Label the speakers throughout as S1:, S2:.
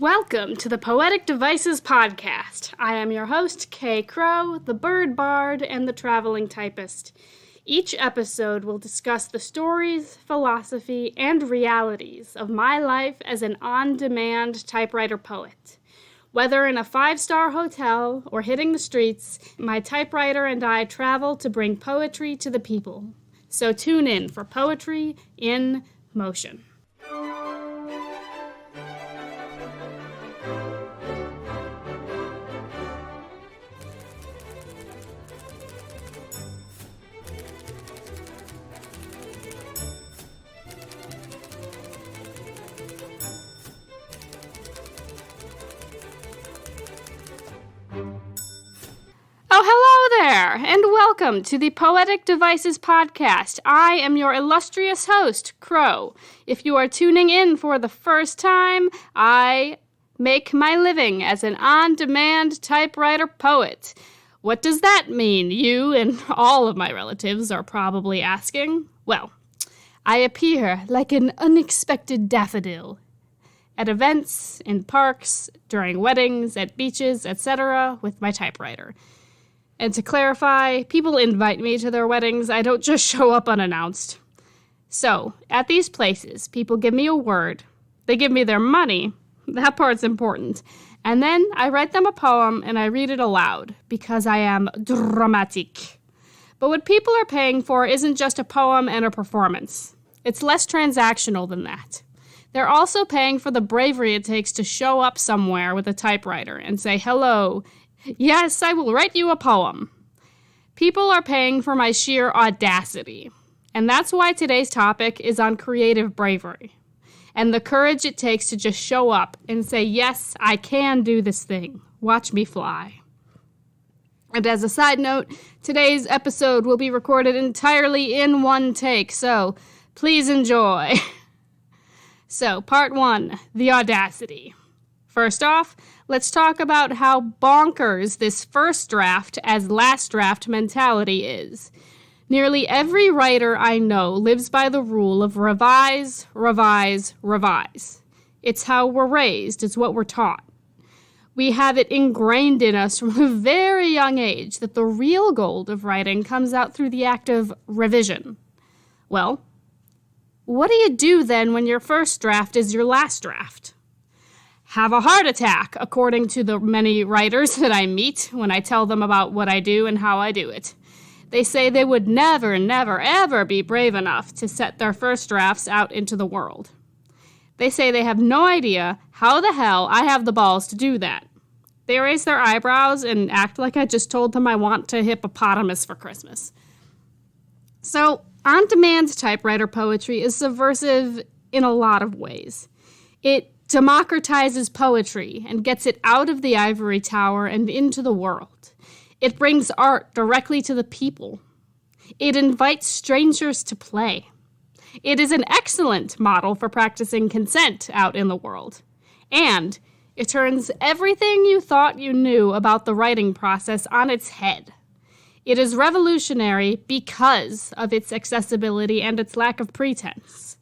S1: Welcome to the Poetic Devices Podcast. I am your host, Kay Crow, the bird bard and the traveling typist. Each episode will discuss the stories, philosophy, and realities of my life as an on-demand typewriter poet. Whether in a 5-star hotel or hitting the streets, my typewriter and I travel to bring poetry to the people. So tune in for Poetry in Motion. Oh, hello there, and welcome to the Poetic Devices Podcast. I am your illustrious host, Crow. If you are tuning in for the first time, I make my living as an on-demand typewriter poet. What does that mean? You and all of my relatives are probably asking. Well, I appear like an unexpected daffodil at events, in parks, during weddings, at beaches, etc. with my typewriter. And to clarify, people invite me to their weddings. I don't just show up unannounced. So, at these places, people give me a word. They give me their money. That part's important. And then I write them a poem and I read it aloud because I am dramatique. But what people are paying for isn't just a poem and a performance. It's less transactional than that. They're also paying for the bravery it takes to show up somewhere with a typewriter and say, hello, yes, I will write you a poem. People are paying for my sheer audacity. And that's why today's topic is on creative bravery and the courage it takes to just show up and say, yes, I can do this thing. Watch me fly. And as a side note, today's episode will be recorded entirely in one take, so please enjoy. So, part 1, the audacity. First off, let's talk about how bonkers this first draft as last draft mentality is. Nearly every writer I know lives by the rule of revise, revise, revise. It's how we're raised, it's what we're taught. We have it ingrained in us from a very young age that the real gold of writing comes out through the act of revision. Well, what do you do then when your first draft is your last draft? Have a heart attack, according to the many writers that I meet when I tell them about what I do and how I do it. They say they would never, never, ever be brave enough to set their first drafts out into the world. They say they have no idea how the hell I have the balls to do that. They raise their eyebrows and act like I just told them I want a hippopotamus for Christmas. So, on-demand typewriter poetry is subversive in a lot of ways. It democratizes poetry and gets it out of the ivory tower and into the world. It brings art directly to the people. It invites strangers to play. It is an excellent model for practicing consent out in the world. And it turns everything you thought you knew about the writing process on its head. It is revolutionary because of its accessibility and its lack of pretense.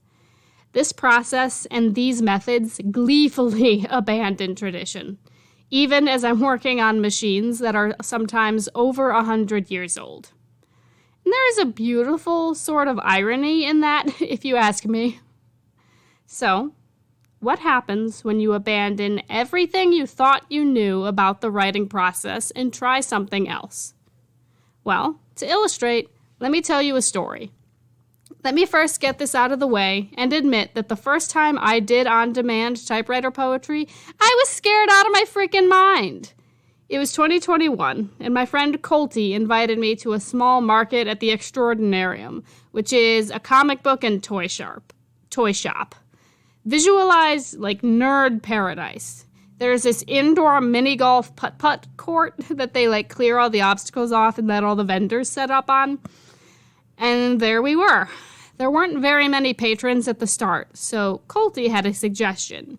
S1: This process and these methods gleefully abandon tradition, even as I'm working on machines that are sometimes over 100 years old. And there is a beautiful sort of irony in that, if you ask me. So, what happens when you abandon everything you thought you knew about the writing process and try something else? Well, to illustrate, let me tell you a story. Let me first get this out of the way and admit that the first time I did on-demand typewriter poetry, I was scared out of my freaking mind. It was 2021, and my friend Colty invited me to a small market at the Extraordinarium, which is a comic book and toy shop. Visualize like nerd paradise. There's this indoor mini-golf putt-putt court that they clear all the obstacles off and let all the vendors set up on. And there we were. There weren't very many patrons at the start, so Colty had a suggestion.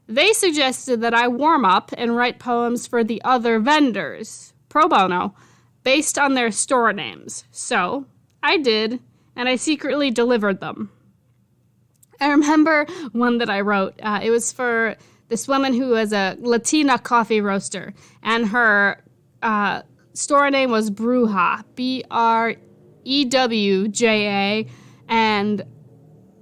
S1: They suggested that I warm up and write poems for the other vendors, pro bono, based on their store names. So I did, and I secretly delivered them. I remember one that I wrote. It was for this woman who was a Latina coffee roaster, and her store name was Bruja, Brewja, and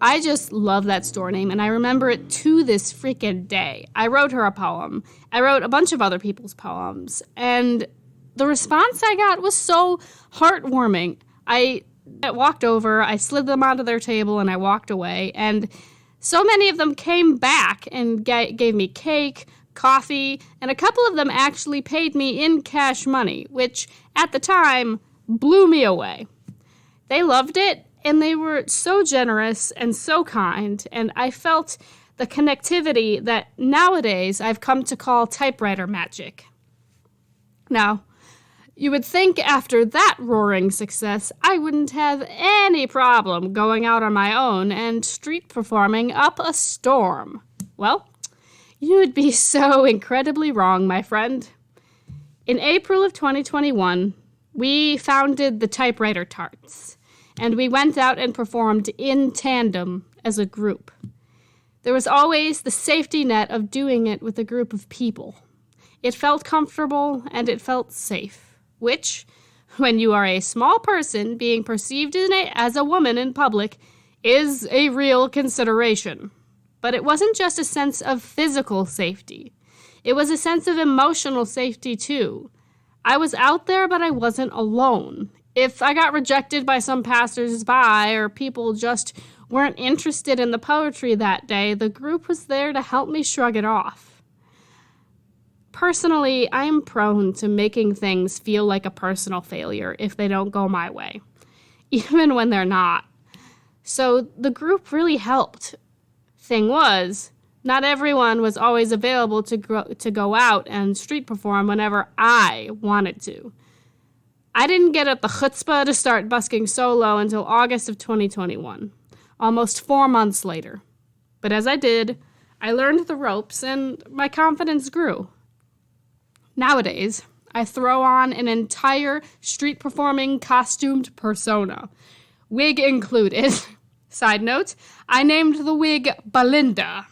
S1: I just love that store name, and I remember it to this freaking day. I wrote her a poem. I wrote a bunch of other people's poems, and the response I got was so heartwarming. I walked over, I slid them onto their table, and I walked away, and so many of them came back and gave me cake, coffee, and a couple of them actually paid me in cash money, which at the time blew me away. They loved it, and they were so generous and so kind, and I felt the connectivity that nowadays I've come to call typewriter magic. Now, you would think after that roaring success, I wouldn't have any problem going out on my own and street performing up a storm. Well, you would be so incredibly wrong, my friend. In April of 2021, we founded the Typewriter Tarts, and we went out and performed in tandem as a group. There was always the safety net of doing it with a group of people. It felt comfortable and it felt safe. Which, when you are a small person being perceived as a woman in public, is a real consideration. But it wasn't just a sense of physical safety. It was a sense of emotional safety, too. I was out there, but I wasn't alone. If I got rejected by some passers-by or people just weren't interested in the poetry that day, the group was there to help me shrug it off. Personally, I am prone to making things feel like a personal failure if they don't go my way, even when they're not. So the group really helped. Thing was, not everyone was always available to go out and street perform whenever I wanted to. I didn't get at the chutzpah to start busking solo until August of 2021, almost 4 months later. But as I did, I learned the ropes and my confidence grew. Nowadays, I throw on an entire street-performing costumed persona, wig included. Side note, I named the wig Belinda.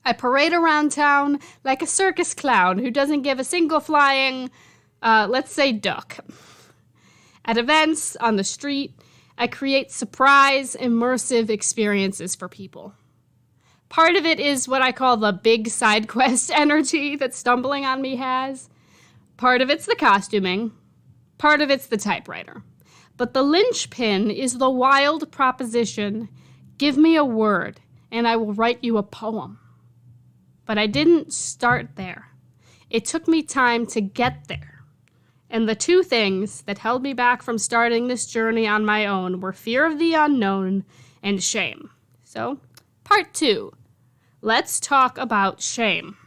S1: I parade around town like a circus clown who doesn't give a single flying, let's say, duck. At events, on the street, I create surprise, immersive experiences for people. Part of it is what I call the big side quest energy that Stumbling on Me has. Part of it's the costuming. Part of it's the typewriter. But the linchpin is the wild proposition, give me a word and I will write you a poem. But I didn't start there. It took me time to get there. And the two things that held me back from starting this journey on my own were fear of the unknown and shame. So, part 2. Let's talk about shame.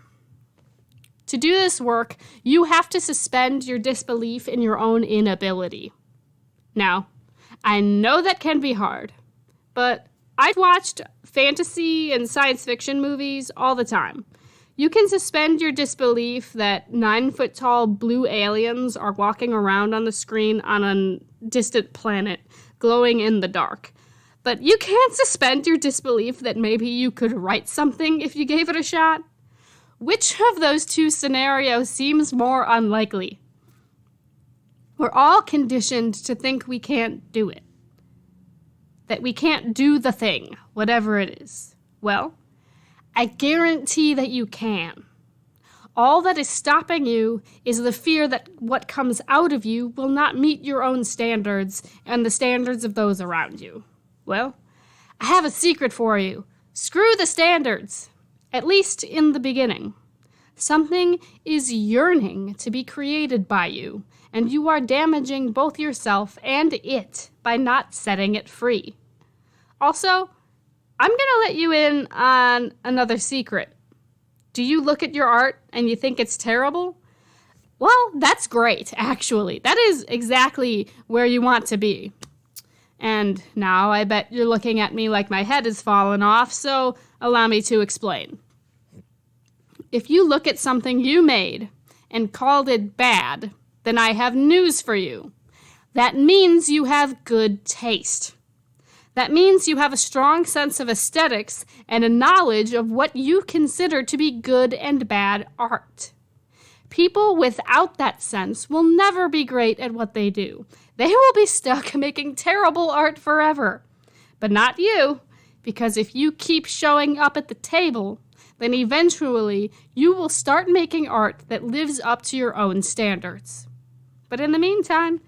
S1: To do this work, you have to suspend your disbelief in your own inability. Now, I know that can be hard, but I've watched fantasy and science fiction movies all the time. You can suspend your disbelief that 9-foot-tall blue aliens are walking around on the screen on a distant planet, glowing in the dark. But you can't suspend your disbelief that maybe you could write something if you gave it a shot. Which of those two scenarios seems more unlikely? We're all conditioned to think we can't do it. That we can't do the thing, whatever it is. Well, I guarantee that you can. All that is stopping you is the fear that what comes out of you will not meet your own standards and the standards of those around you. Well, I have a secret for you. Screw the standards, at least in the beginning. Something is yearning to be created by you, and you are damaging both yourself and it by not setting it free. Also, I'm going to let you in on another secret. Do you look at your art and you think it's terrible? Well, that's great, actually. That is exactly where you want to be. And now I bet you're looking at me like my head has fallen off, so allow me to explain. If you look at something you made and called it bad, then I have news for you. That means you have good taste. That means you have a strong sense of aesthetics and a knowledge of what you consider to be good and bad art. People without that sense will never be great at what they do. They will be stuck making terrible art forever. But not you, because if you keep showing up at the table, then eventually you will start making art that lives up to your own standards. But in the meantime,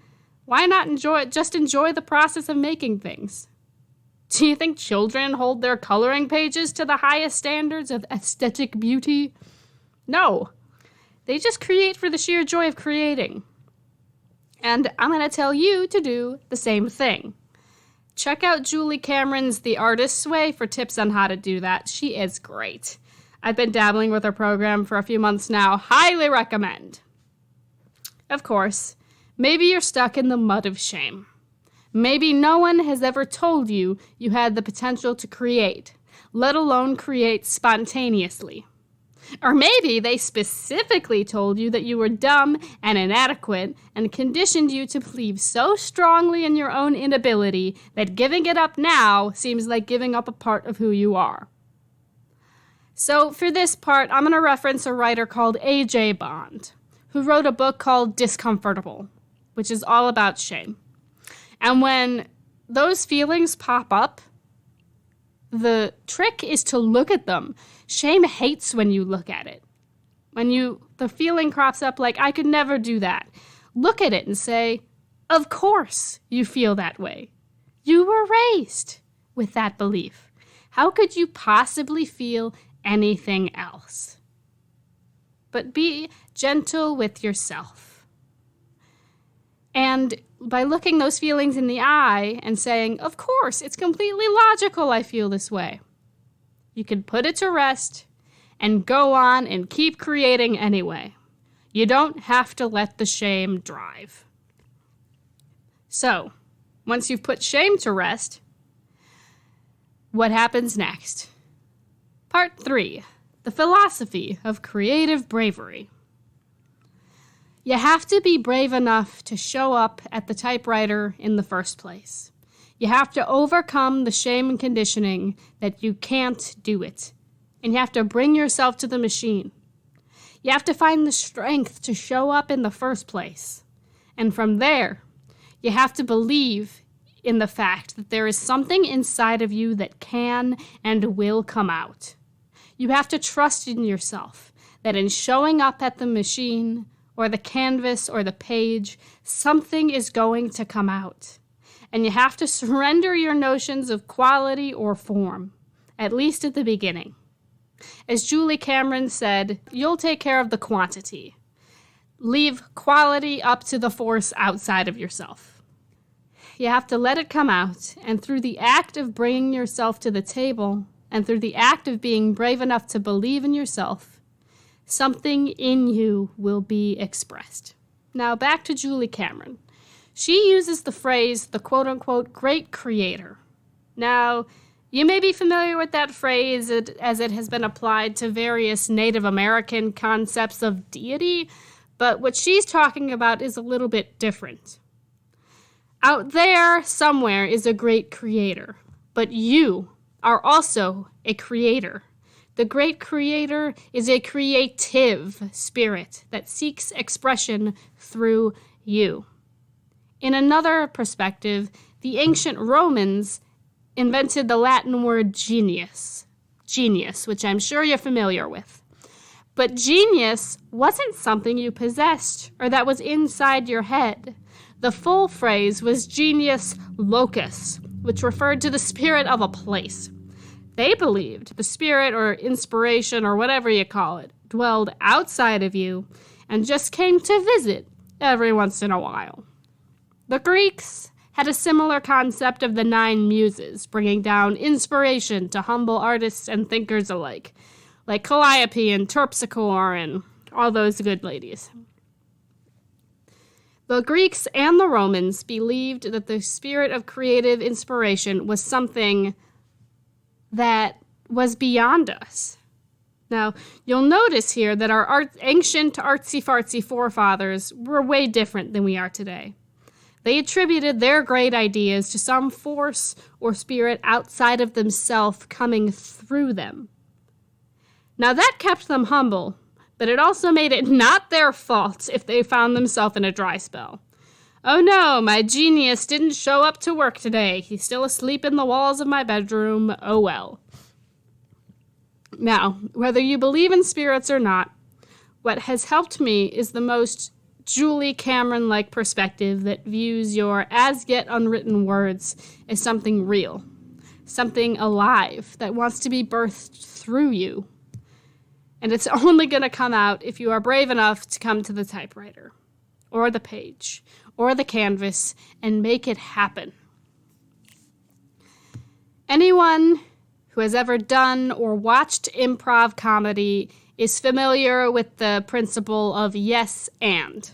S1: why not enjoy the process of making things? Do you think children hold their coloring pages to the highest standards of aesthetic beauty? No. They just create for the sheer joy of creating. And I'm going to tell you to do the same thing. Check out Julie Cameron's The Artist's Way for tips on how to do that. She is great. I've been dabbling with her program for a few months now. Highly recommend. Of course, maybe you're stuck in the mud of shame. Maybe no one has ever told you you had the potential to create, let alone create spontaneously. Or maybe they specifically told you that you were dumb and inadequate and conditioned you to believe so strongly in your own inability that giving it up now seems like giving up a part of who you are. So for this part, I'm going to reference a writer called A.J. Bond, who wrote a book called Discomfortable, which is all about shame. And when those feelings pop up, the trick is to look at them. Shame hates when you look at it. When the feeling crops up like, I could never do that. Look at it and say, of course you feel that way. You were raised with that belief. How could you possibly feel anything else? But be gentle with yourself. And by looking those feelings in the eye and saying, of course, it's completely logical I feel this way, you can put it to rest and go on and keep creating anyway. You don't have to let the shame drive. So, once you've put shame to rest, what happens next? Part 3, the philosophy of creative bravery. You have to be brave enough to show up at the typewriter in the first place. You have to overcome the shame and conditioning that you can't do it. And you have to bring yourself to the machine. You have to find the strength to show up in the first place. And from there, you have to believe in the fact that there is something inside of you that can and will come out. You have to trust in yourself that in showing up at the machine, or the canvas, or the page, something is going to come out. And you have to surrender your notions of quality or form, at least at the beginning. As Julie Cameron said, you'll take care of the quantity. Leave quality up to the force outside of yourself. You have to let it come out, and through the act of bringing yourself to the table, and through the act of being brave enough to believe in yourself, something in you will be expressed. Now back to Julie Cameron. She uses the phrase, the quote-unquote great creator. Now, you may be familiar with that phrase as it has been applied to various Native American concepts of deity, but what she's talking about is a little bit different. Out there, somewhere, is a great creator, but you are also a creator. The great creator is a creative spirit that seeks expression through you. In another perspective, the ancient Romans invented the Latin word genius, which I'm sure you're familiar with. But genius wasn't something you possessed or that was inside your head. The full phrase was genius locus, which referred to the spirit of a place. They believed the spirit or inspiration or whatever you call it dwelled outside of you and just came to visit every once in a while. The Greeks had a similar concept of the 9 muses, bringing down inspiration to humble artists and thinkers alike, like Calliope and Terpsichore and all those good ladies. The Greeks and the Romans believed that the spirit of creative inspiration was something that was beyond us. Now, you'll notice here that our ancient artsy-fartsy forefathers were way different than we are today. They attributed their great ideas to some force or spirit outside of themselves coming through them. Now that kept them humble, but it also made it not their fault if they found themselves in a dry spell. Oh no, my genius didn't show up to work today. He's still asleep in the walls of my bedroom. Oh well. Now, whether you believe in spirits or not, what has helped me is the most Julie Cameron-like perspective that views your as-yet unwritten words as something real, something alive that wants to be birthed through you. And it's only going to come out if you are brave enough to come to the typewriter, or the page, or the canvas, and make it happen. Anyone who has ever done or watched improv comedy is familiar with the principle of yes and.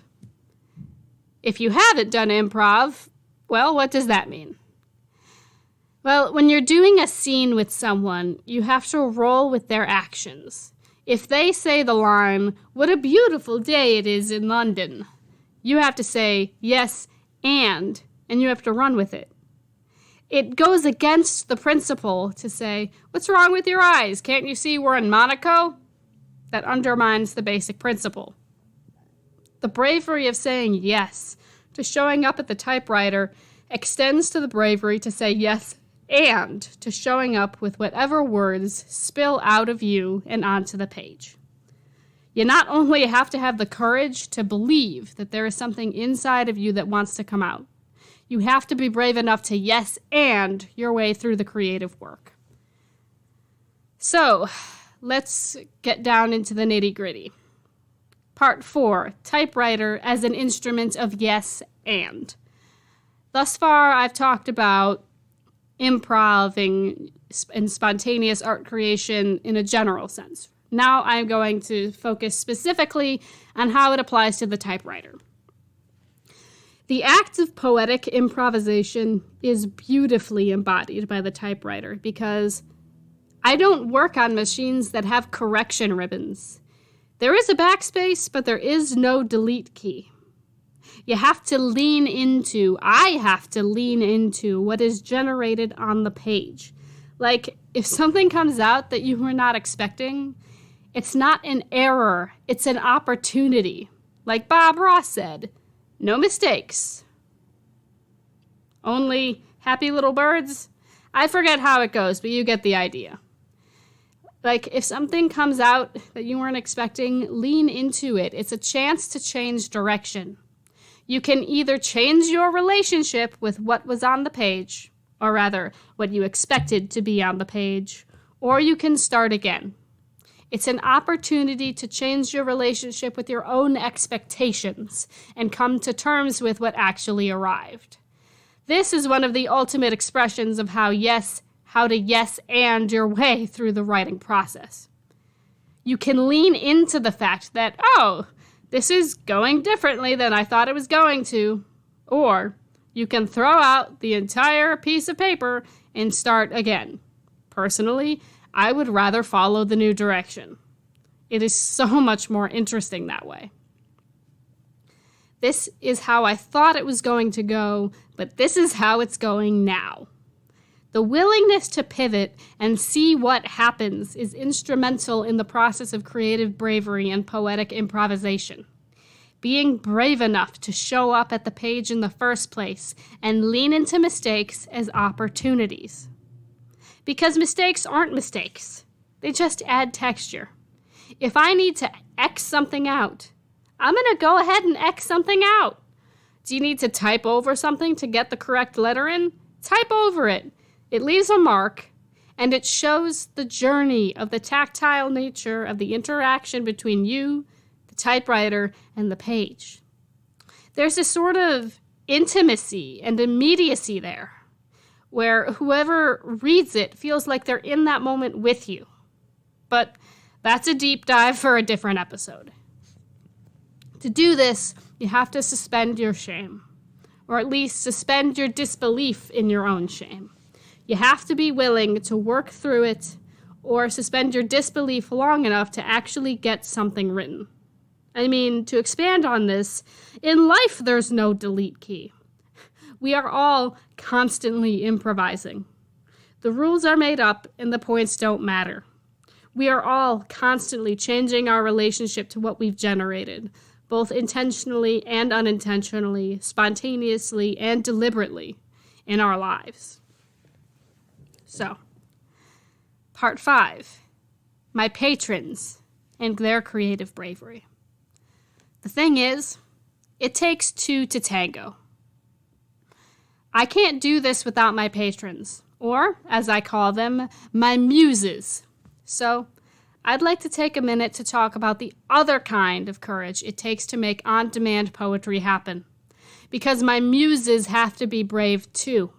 S1: If you haven't done improv, well, what does that mean? Well, when you're doing a scene with someone, you have to roll with their actions. If they say the line, "What a beautiful day it is in London," you have to say yes and you have to run with it. It goes against the principle to say, "What's wrong with your eyes? Can't you see we're in Monaco?" That undermines the basic principle. The bravery of saying yes to showing up at the typewriter extends to the bravery to say yes and to showing up with whatever words spill out of you and onto the page. You not only have to have the courage to believe that there is something inside of you that wants to come out, you have to be brave enough to yes and your way through the creative work. So, let's get down into the nitty-gritty. Part 4, typewriter as an instrument of yes and. Thus far, I've talked about improv and spontaneous art creation in a general sense. Now I'm going to focus specifically on how it applies to the typewriter. The act of poetic improvisation is beautifully embodied by the typewriter because I don't work on machines that have correction ribbons. There is a backspace, but there is no delete key. I have to lean into what is generated on the page. Like, if something comes out that you were not expecting, it's not an error, it's an opportunity. Like Bob Ross said, no mistakes. Only happy little birds? I forget how it goes, but you get the idea. Like, if something comes out that you weren't expecting, lean into it. It's a chance to change direction. You can either change your relationship with what was on the page, or rather, what you expected to be on the page, or you can start again. It's an opportunity to change your relationship with your own expectations and come to terms with what actually arrived. This is one of the ultimate expressions of how to yes and your way through the writing process. You can lean into the fact that, this is going differently than I thought it was going to. Or you can throw out the entire piece of paper and start again. Personally, I would rather follow the new direction. It is so much more interesting that way. This is how I thought it was going to go, but this is how it's going now. The willingness to pivot and see what happens is instrumental in the process of creative bravery and poetic improvisation. Being brave enough to show up at the page in the first place and lean into mistakes as opportunities. Because mistakes aren't mistakes. They just add texture. If I need to X something out, I'm going to go ahead and X something out. Do you need to type over something to get the correct letter in? Type over it. It leaves a mark, and it shows the journey of the tactile nature of the interaction between you, the typewriter, and the page. There's a sort of intimacy and immediacy there, where whoever reads it feels like they're in that moment with you. But that's a deep dive for a different episode. To do this, you have to suspend your shame, or at least suspend your disbelief in your own shame. You have to be willing to work through it or suspend your disbelief long enough to actually get something written. I mean, to expand on this, in life there's no delete key. We are all constantly improvising. The rules are made up and the points don't matter. We are all constantly changing our relationship to what we've generated, both intentionally and unintentionally, spontaneously and deliberately in our lives. So, Part 5, my patrons and their creative bravery. The thing is, it takes two to tango. I can't do this without my patrons, or, as I call them, my muses. So, I'd like to take a minute to talk about the other kind of courage it takes to make on-demand poetry happen. Because my muses have to be brave too.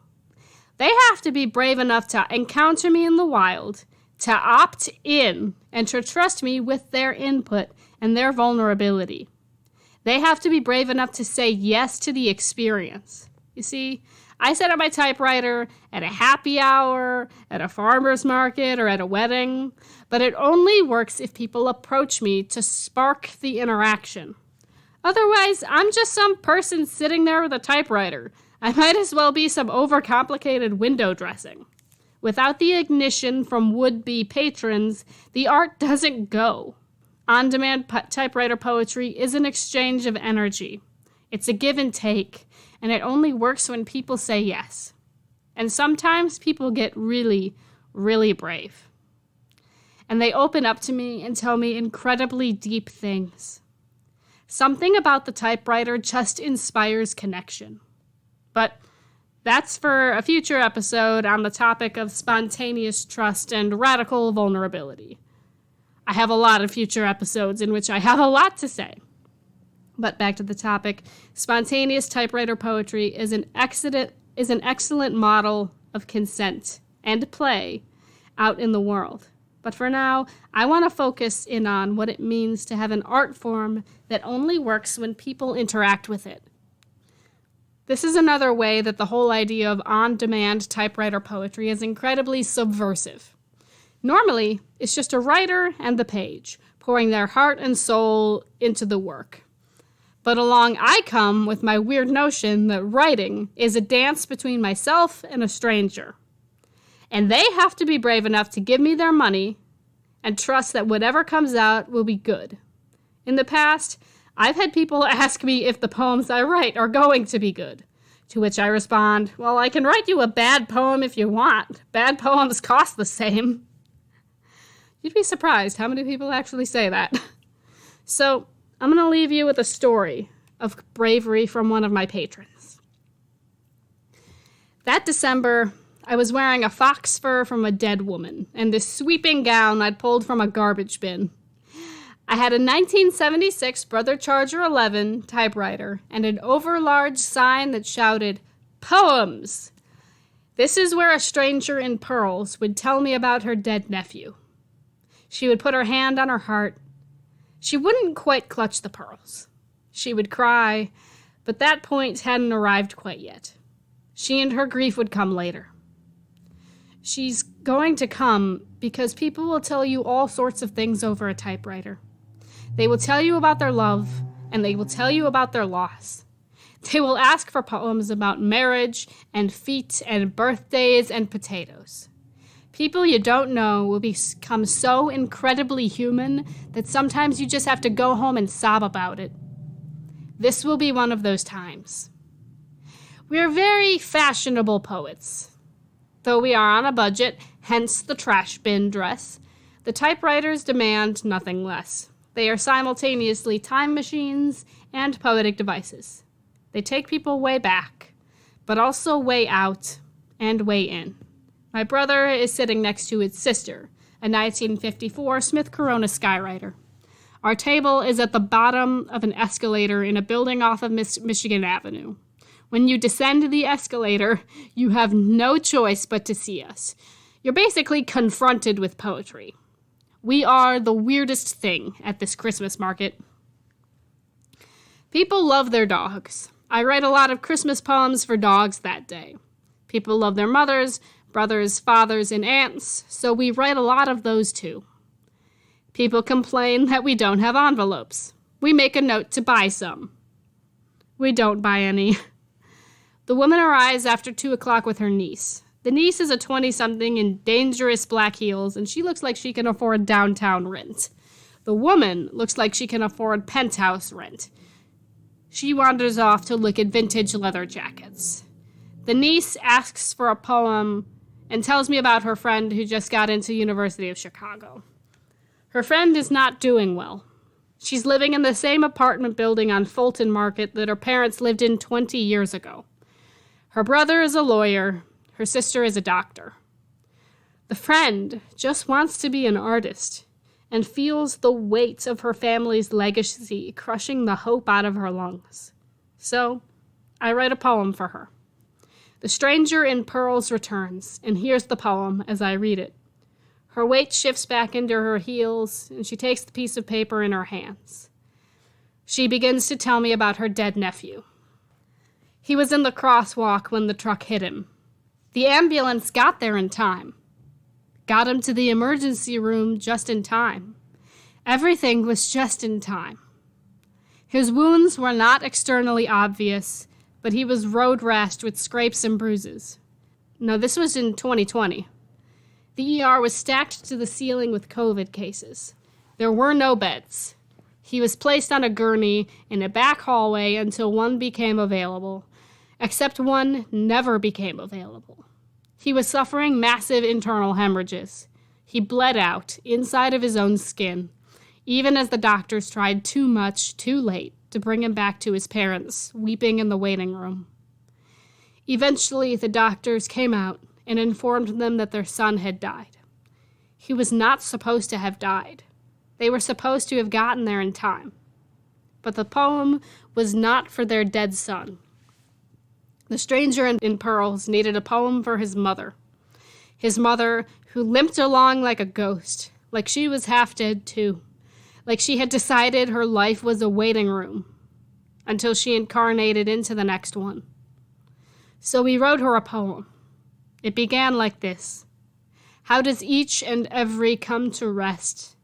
S1: They have to be brave enough to encounter me in the wild, to opt in, and to trust me with their input and their vulnerability. They have to be brave enough to say yes to the experience. You see, I sit at my typewriter, at a happy hour, at a farmer's market, or at a wedding, but it only works if people approach me to spark the interaction. Otherwise, I'm just some person sitting there with a typewriter. I might as well be some overcomplicated window dressing. Without the ignition from would-be patrons, the art doesn't go. On-demand typewriter poetry is an exchange of energy. It's a give and take, and it only works when people say yes. And sometimes people get really, really brave. And they open up to me and tell me incredibly deep things. Something about the typewriter just inspires connection. But that's for a future episode on the topic of spontaneous trust and radical vulnerability. I have a lot of future episodes in which I have a lot to say. But back to the topic, spontaneous typewriter poetry is an excellent model of consent and play out in the world. But for now, I want to focus in on what it means to have an art form that only works when people interact with it. This is another way that the whole idea of on-demand typewriter poetry is incredibly subversive. Normally, it's just a writer and the page, pouring their heart and soul into the work. But along I come with my weird notion that writing is a dance between myself and a stranger. And they have to be brave enough to give me their money and trust that whatever comes out will be good. In the past, I've had people ask me if the poems I write are going to be good, to which I respond, well, I can write you a bad poem if you want. Bad poems cost the same. You'd be surprised how many people actually say that. So, I'm going to leave you with a story of bravery from one of my patrons. That December, I was wearing a fox fur from a dead woman and this sweeping gown I'd pulled from a garbage bin. I had a 1976 Brother Charger 11 typewriter and an overlarge sign that shouted, "Poems!" This is where a stranger in pearls would tell me about her dead nephew. She would put her hand on her heart. She wouldn't quite clutch the pearls. She would cry, but that point hadn't arrived quite yet. She and her grief would come later. She's going to come because people will tell you all sorts of things over a typewriter. They will tell you about their love, and they will tell you about their loss. They will ask for poems about marriage and feet and birthdays and potatoes. People you don't know will become so incredibly human that sometimes you just have to go home and sob about it. This will be one of those times. We are very fashionable poets. Though we are on a budget, hence the trash bin dress, the typewriters demand nothing less. They are simultaneously time machines and poetic devices. They take people way back, but also way out and way in. My brother is sitting next to his sister, a 1954 Smith Corona Skywriter. Our table is at the bottom of an escalator in a building off of Michigan Avenue. When you descend the escalator, you have no choice but to see us. You're basically confronted with poetry. We are the weirdest thing at this Christmas market. People love their dogs. I write a lot of Christmas poems for dogs that day. People love their mothers, brothers, fathers, and aunts, so we write a lot of those too. People complain that we don't have envelopes. We make a note to buy some. We don't buy any. The woman arrives after 2 o'clock with her niece. The niece is a 20-something in dangerous black heels, and she looks like she can afford downtown rent. The woman looks like she can afford penthouse rent. She wanders off to look at vintage leather jackets. The niece asks for a poem and tells me about her friend who just got into University of Chicago. Her friend is not doing well. She's living in the same apartment building on Fulton Market that her parents lived in 20 years ago. Her brother is a lawyer. Her sister is a doctor. The friend just wants to be an artist and feels the weight of her family's legacy crushing the hope out of her lungs. So, I write a poem for her. The stranger in pearls returns, and here's the poem as I read it. Her weight shifts back into her heels, and she takes the piece of paper in her hands. She begins to tell me about her dead nephew. He was in the crosswalk when the truck hit him. The ambulance got there in time. Got him to the emergency room just in time. Everything was just in time. His wounds were not externally obvious, but he was road rashed with scrapes and bruises. No, this was in 2020. The ER was stacked to the ceiling with COVID cases. There were no beds. He was placed on a gurney in a back hallway until one became available, except one never became available. He was suffering massive internal hemorrhages. He bled out inside of his own skin, even as the doctors tried too much, too late, to bring him back to his parents, weeping in the waiting room. Eventually, the doctors came out and informed them that their son had died. He was not supposed to have died. They were supposed to have gotten there in time. But the poem was not for their dead son. The stranger in pearls needed a poem for his mother. His mother, who limped along like a ghost, like she was half dead too. Like she had decided her life was a waiting room until she incarnated into the next one. So we wrote her a poem. It began like this. How does each and every come to rest?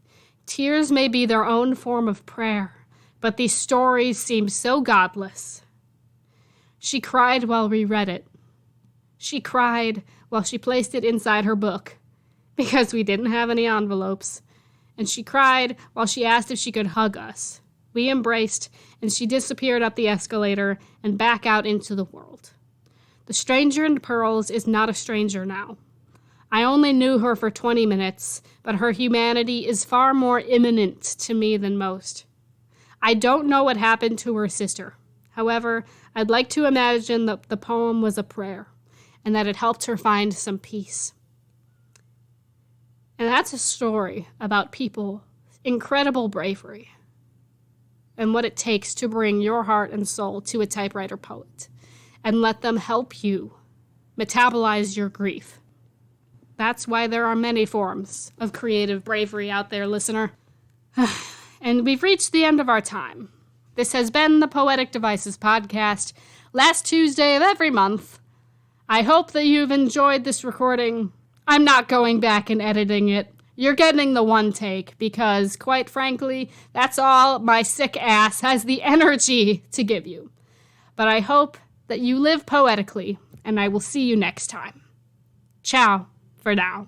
S1: Tears may be their own form of prayer, but these stories seem so godless. She cried while we read it. She cried while she placed it inside her book, because we didn't have any envelopes. And she cried while she asked if she could hug us. We embraced, and she disappeared up the escalator and back out into the world. The stranger in pearls is not a stranger now. I only knew her for 20 minutes, but her humanity is far more imminent to me than most. I don't know what happened to her sister. However, I'd like to imagine that the poem was a prayer, and that it helped her find some peace. And that's a story about people's incredible bravery and what it takes to bring your heart and soul to a typewriter poet and let them help you metabolize your grief. That's why there are many forms of creative bravery out there, listener. And we've reached the end of our time. This has been the Poetic Devices podcast, last Tuesday of every month. I hope that you've enjoyed this recording. I'm not going back and editing it. You're getting the one take because, quite frankly, that's all my sick ass has the energy to give you. But I hope that you live poetically, and I will see you next time. Ciao for now.